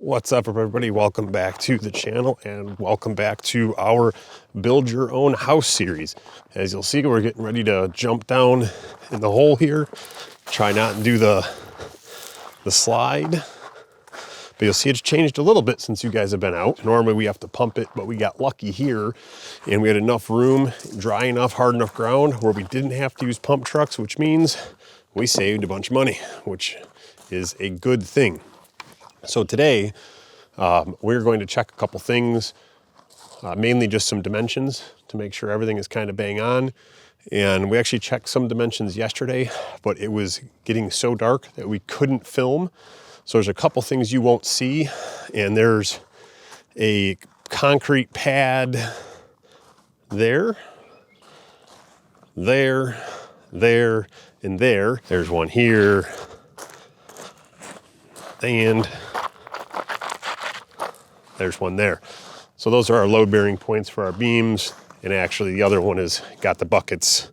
What's up, everybody? Welcome back to the channel and welcome back to our Build Your Own House series. As you'll see, we're getting ready to jump down in the hole here. Try not to do the slide. But you'll see it's changed a little bit since you guys have been out. Normally we have to pump it, but we got lucky here and we had enough room, dry enough, hard enough ground where we didn't have to use pump trucks, which means we saved a bunch of money, which is a good thing. So today, we're going to check a couple things, mainly just some dimensions to make sure everything is kind of bang on. And we actually checked some dimensions yesterday, but it was getting so dark that we couldn't film. So there's a couple things you won't see, and there's a concrete pad there, and there. There's one here, and there's one there. So those are our load bearing points for our beams, and actually the other one has got the buckets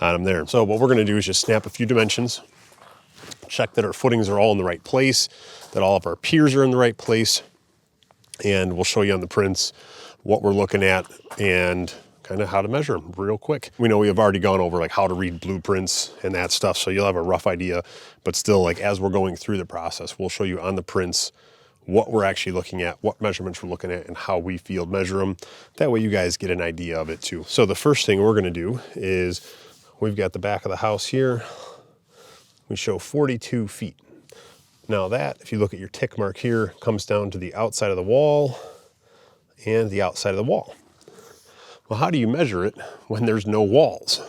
on them there. So what we're gonna do is just snap a few dimensions, check that our footings are all in the right place, that all of our piers are in the right place, and we'll show you on the prints what we're looking at and kind of how to measure them real quick. We know we have already gone over like how to read blueprints and that stuff, so you'll have a rough idea, but still, like as we're going through the process, we'll show you on the prints what we're actually looking at, what measurements we're looking at, and how we field measure them. That way you guys get an idea of it too. So the first thing we're gonna do is we've got the back of the house here. We show 42 feet. Now that, if you look at your tick mark here, comes down to the outside of the wall and the outside of the wall. Well, how do you measure it when there's no walls?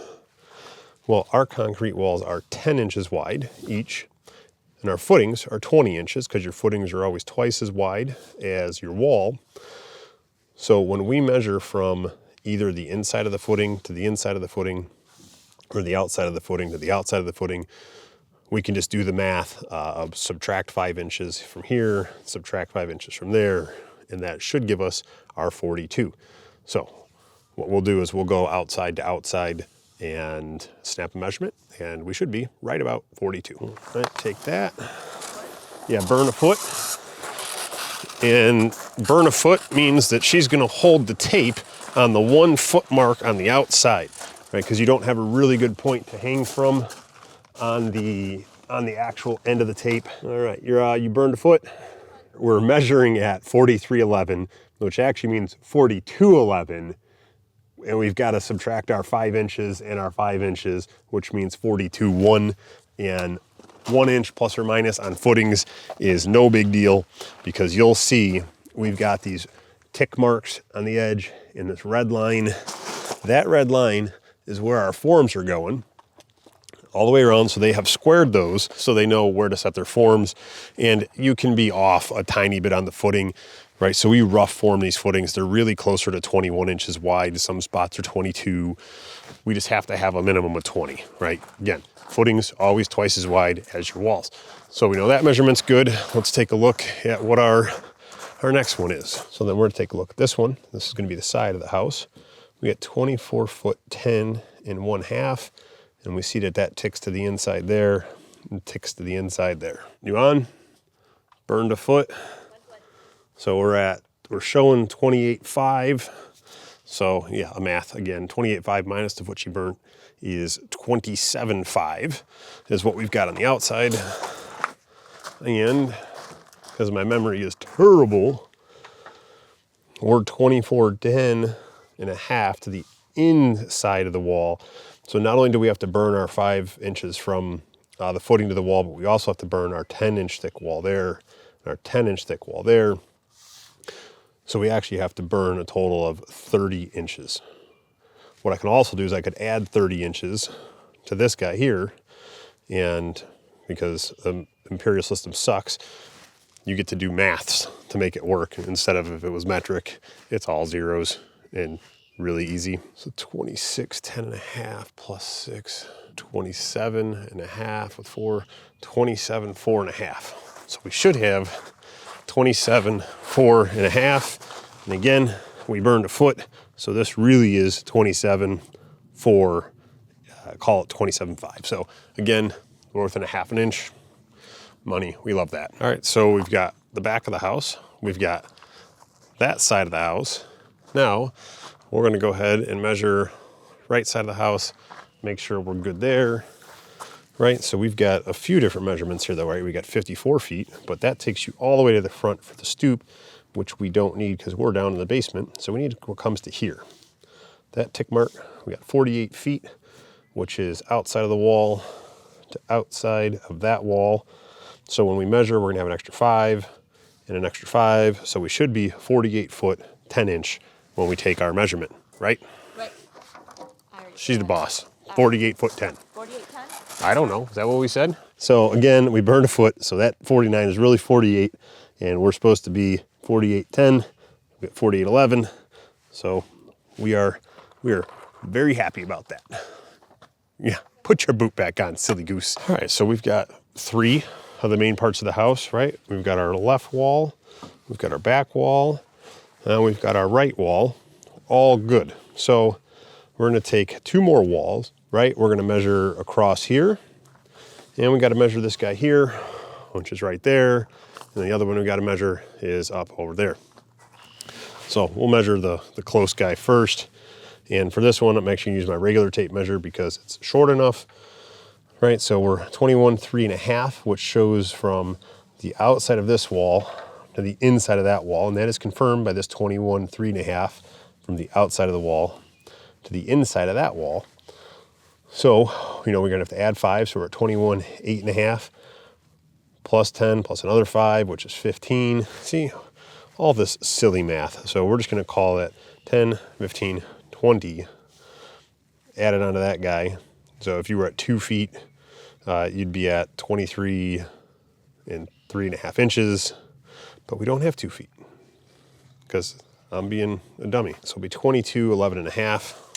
Well, our concrete walls are 10 inches wide each, and our footings are 20 inches because your footings are always twice as wide as your wall. So when we measure from either the inside of the footing to the inside of the footing, or the outside of the footing to the outside of the footing, we can just do the math of subtract 5 inches from here, subtract 5 inches from there, and that should give us our 42. So what we'll do is we'll go outside to outside and snap a measurement, and we should be right about 42. All right, take that. Yeah, burn a foot. And burn a foot means that she's gonna hold the tape on the 1 foot mark on the outside, right? Because you don't have a really good point to hang from on the actual end of the tape. All right, you burned a foot. We're measuring at 43.11, which actually means 42.11. And we've got to subtract our 5 inches and our 5 inches, which means 42.1. And 1 inch plus or minus on footings is no big deal, because you'll see we've got these tick marks on the edge in this red line. That red line is where our forms are going all the way around. So they have squared those so they know where to set their forms. And you can be off a tiny bit on the footing, right? So we rough form these footings. They're really closer to 21 inches wide. Some spots are 22. We just have to have a minimum of 20, right? Again, footings always twice as wide as your walls. So we know that measurement's good. Let's take a look at what our next one is. So then we're gonna take a look at this one. This is gonna be the side of the house. We got 24 foot 10 and 1/2. And we see that that ticks to the inside there and ticks to the inside there. You on? Burned a foot. So we're showing 28.5. So yeah, a math again, 28.5 minus to what you burnt is 27.5 is what we've got on the outside. And because my memory is terrible, we're 24.10.5 to the inside of the wall. So not only do we have to burn our 5 inches from the footing to the wall, but we also have to burn our 10-inch thick wall there, and our 10-inch thick wall there. So we actually have to burn a total of 30 inches. What I can also do is I could add 30 inches to this guy here, and because the imperial system sucks, you get to do maths to make it work. Instead of, if it was metric, it's all zeros and really easy. So 26.10.5 plus 6, 27.5 with 4, 27.4.5. So we should have 27.4.5. And again, we burned a foot. So this really is 27.4, call it 27.5. So again, more than a half an inch. Money, we love that. All right, so we've got the back of the house. We've got that side of the house. Now we're going to go ahead and measure right side of the house, make sure we're good there. Right, so we've got a few different measurements here though, right? We got 54 feet, but that takes you all the way to the front for the stoop, which we don't need because we're down in the basement. So we need what comes to here. That tick mark, we got 48 feet, which is outside of the wall to outside of that wall. So when we measure, we're gonna have an extra 5 and an extra 5. So we should be 48 foot, 10 inch when we take our measurement, right? Right. She's the boss. 48 foot 10. 48, 10? I don't know. Is that what we said? So again, we burned a foot. So that 49 is really 48. And we're supposed to be 48.10. We got 48.11. So we are very happy about that. Yeah. Put your boot back on, silly goose. All right. So we've got 3 of the main parts of the house, right? We've got our left wall. We've got our back wall. And we've got our right wall. All good. So we're going to take 2 more walls. Right, we're gonna measure across here, and we gotta measure this guy here, which is right there, and the other one we gotta measure is up over there. So we'll measure the close guy first, and for this one, I'm actually gonna use my regular tape measure because it's short enough, right? So we're 21.3.5, which shows from the outside of this wall to the inside of that wall, and that is confirmed by this 21.3.5 from the outside of the wall to the inside of that wall. So, you know, we're gonna have to add 5, so we're at 21.8.5 plus 10 plus another 5, which is 15. See, all this silly math. So we're just gonna call that 10, 15, 20 added onto that guy. So if you were at 2 feet, you'd be at 23 and 3.5 inches, but we don't have 2 feet because I'm being a dummy. So it'll be 22, 11.5.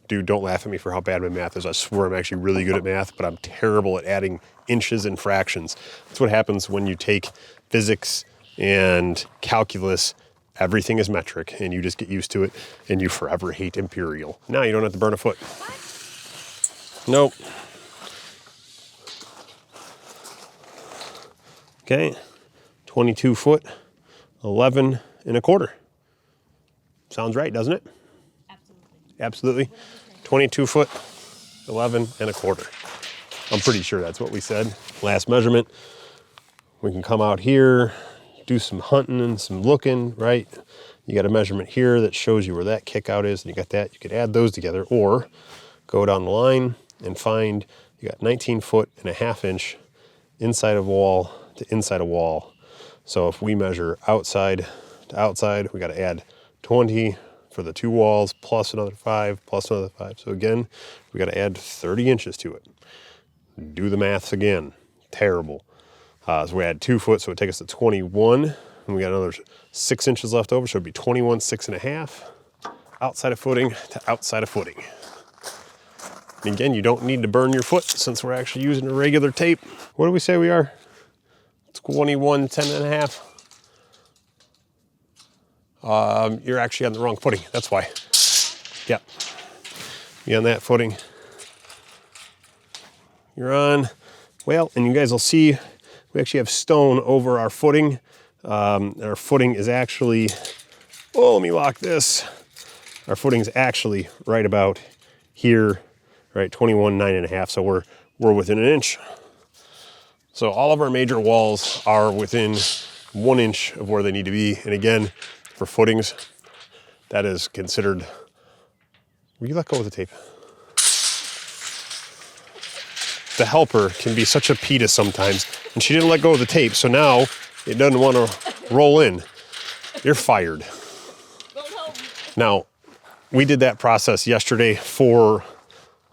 Dude, don't laugh at me for how bad my math is. I swear I'm actually really good at math, but I'm terrible at adding inches and fractions. That's what happens when you take physics and calculus. Everything is metric, and you just get used to it, and you forever hate imperial. Now you don't have to burn a foot. Nope. Okay, 22 foot, 11.25. Sounds right, doesn't it? Absolutely. 22 foot, 11.25. I'm pretty sure that's what we said. Last measurement. We can come out here, do some hunting and some looking, right? You got a measurement here that shows you where that kick out is, and you got that. You could add those together, or go down the line and find you got 19.5 inch inside of wall to inside of wall. So if we measure outside to outside, we got to add 20 for the 2 walls, plus another 5, plus another 5. So again, we got to add 30 inches to it. Do the maths again. Terrible. So we add 2 foot, so it takes us to 21, and we got another 6 inches left over, so it'd be 21.6.5 outside of footing to outside of footing. And again, you don't need to burn your foot since we're actually using a regular tape. What do we say we are? 21.10.5. You're actually on the wrong footing. That's why. Yep. Be on that footing. You're on. Well, and you guys will see we actually have stone over our footing. Our footing is actually, oh, let me lock this. Our footing is actually right about here, right, 21.9.5. So we're within an inch. So all of our major walls are within 1 inch of where they need to be. And again, for footings, that is considered. Will you let go of the tape? The helper can be such a PETA sometimes, and she didn't let go of the tape, so now it doesn't want to roll in. You're fired. Now, we did that process yesterday for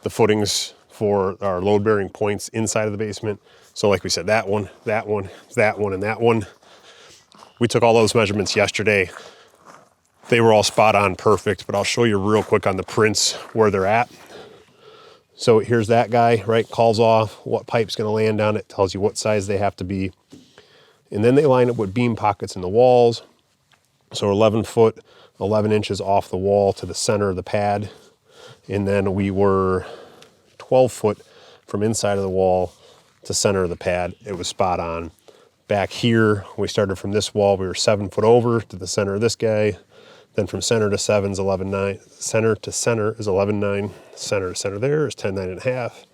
the footings for our load-bearing points inside of the basement. So like we said, that one, that one, that one, and that one. We took all those measurements yesterday. They were all spot on perfect, but I'll show you real quick on the prints where they're at. So here's that guy, right? Calls off what pipe's gonna land on it, tells you what size they have to be. And then they line up with beam pockets in the walls. So 11 foot, 11 inches off the wall to the center of the pad. And then we were 12 foot from inside of the wall to center of the pad. It was spot on. Back here, we started from this wall, we were 7 foot over to the center of this guy. Then from center to 7 is 11.9. Center to center is 11.9. Center to center there is 10.9.5.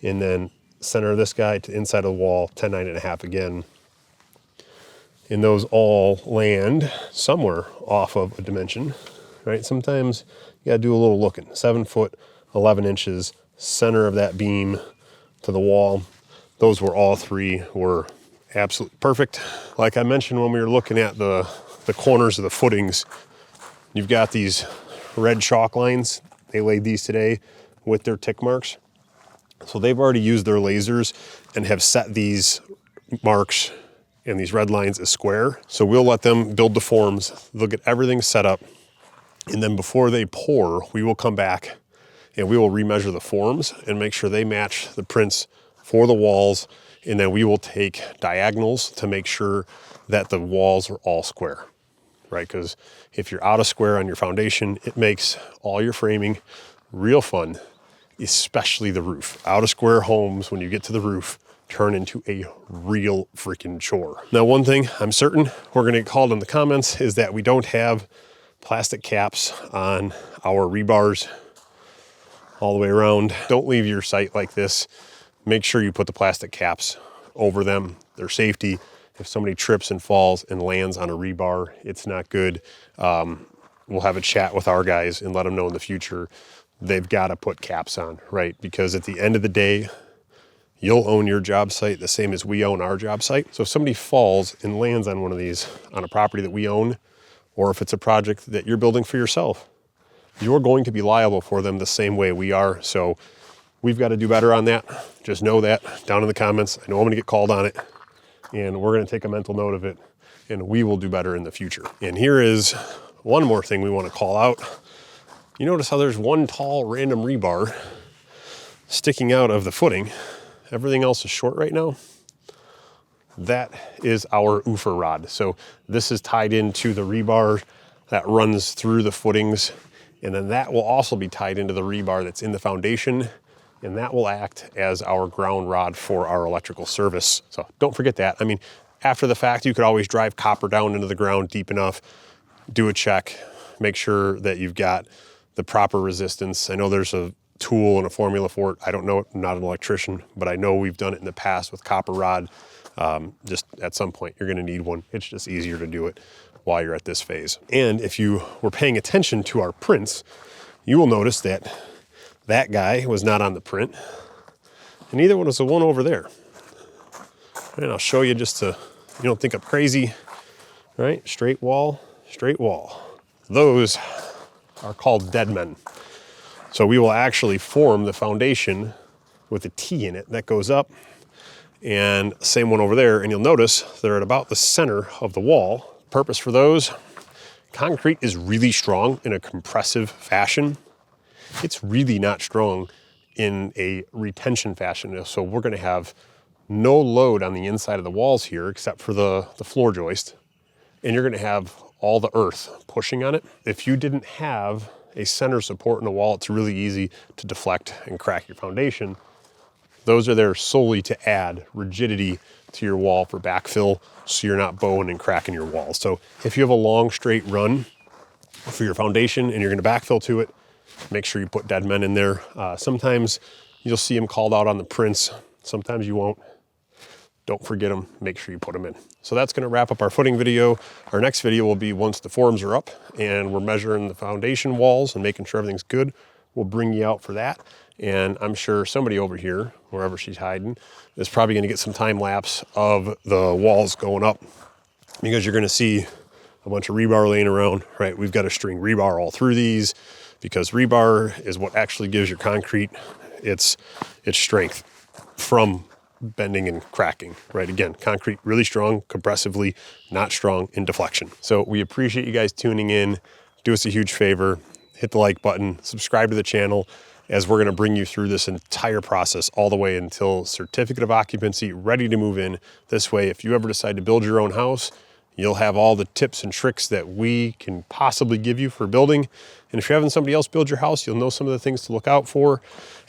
And then center of this guy to inside of the wall, 10.9.5 again. And those all land somewhere off of a dimension, right? Sometimes you gotta do a little looking. 7 foot, 11 inches, center of that beam to the wall. Those were all three were absolutely perfect. Like I mentioned when we were looking at the corners of the footings, you've got these red chalk lines. They laid these today with their tick marks. So they've already used their lasers and have set these marks and these red lines as square. So we'll let them build the forms. They'll get everything set up. And then before they pour, we will come back and we will remeasure the forms and make sure they match the prints for the walls. And then we will take diagonals to make sure that the walls are all square, right? Because if you're out of square on your foundation, it makes all your framing real fun, especially the roof. Out of square homes, when you get to the roof, turn into a real freaking chore. Now, one thing I'm certain we're gonna get called in the comments is that we don't have plastic caps on our rebars all the way around. Don't leave your site like this. Make sure you put the plastic caps over them. They're safety. If somebody trips and falls and lands on a rebar, it's not good. We'll have a chat with our guys and let them know in the future they've got to put caps on, right? Because at the end of the day, you'll own your job site the same as we own our job site. So if somebody falls and lands on one of these on a property that we own, or if it's a project that you're building for yourself, you're going to be liable for them the same way we are. So we've got to do better on that. Just know that down in the comments. I know I'm going to get called on it, and we're going to take a mental note of it, and we will do better in the future. And here is one more thing we want to call out. You notice how there's one tall random rebar sticking out of the footing. Everything else is short right now. That is our oofer rod. So this is tied into the rebar that runs through the footings, and then that will also be tied into the rebar that's in the foundation, and that will act as our ground rod for our electrical service. So don't forget that. I mean, after the fact, you could always drive copper down into the ground deep enough, do a check, make sure that you've got the proper resistance. I know there's a tool and a formula for it. I don't know it, I'm not an electrician, but I know we've done it in the past with copper rod. Just at some point, you're gonna need one. It's just easier to do it while you're at this phase. And if you were paying attention to our prints, you will notice that that guy was not on the print, and neither one was the one over there. And I'll show you just to, you don't think I'm crazy, right? Straight wall, straight wall. Those are called dead men. So we will actually form the foundation with a T in it that goes up, and same one over there. And you'll notice they're at about the center of the wall. Purpose for those, concrete is really strong in a compressive fashion. It's really not strong in a retention fashion. So we're gonna have no load on the inside of the walls here except for the floor joist. And you're gonna have all the earth pushing on it. If you didn't have a center support in the wall, it's really easy to deflect and crack your foundation. Those are there solely to add rigidity to your wall for backfill, so you're not bowing and cracking your walls. So if you have a long straight run for your foundation and you're gonna backfill to it, make sure you put dead men in there. Sometimes you'll see them called out on the prints. Sometimes you won't. Don't forget them, make sure you put them in. So that's gonna wrap up our footing video. Our next video will be once the forms are up and we're measuring the foundation walls and making sure everything's good. We'll bring you out for that. And I'm sure somebody over here, wherever she's hiding, is probably gonna get some time lapse of the walls going up, because you're gonna see a bunch of rebar laying around, right? We've got to string rebar all through these, because rebar is what actually gives your concrete its strength from bending and cracking, right? Again, concrete really strong compressively, not strong in deflection. So we appreciate you guys tuning in. Do us a huge favor, hit the like button, subscribe to the channel, as we're gonna bring you through this entire process all the way until certificate of occupancy, ready to move in. This way, if you ever decide to build your own house, You'll have all the tips and tricks that we can possibly give you for building. And if you're having somebody else build your house, you'll know some of the things to look out for.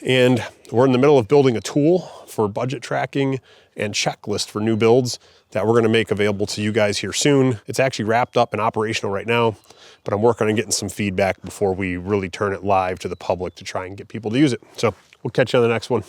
And we're in the middle of building a tool for budget tracking and checklist for new builds that we're going to make available to you guys here soon. It's actually wrapped up and operational right now, but I'm working on getting some feedback before we really turn it live to the public to try and get people to use it. So we'll catch you on the next one.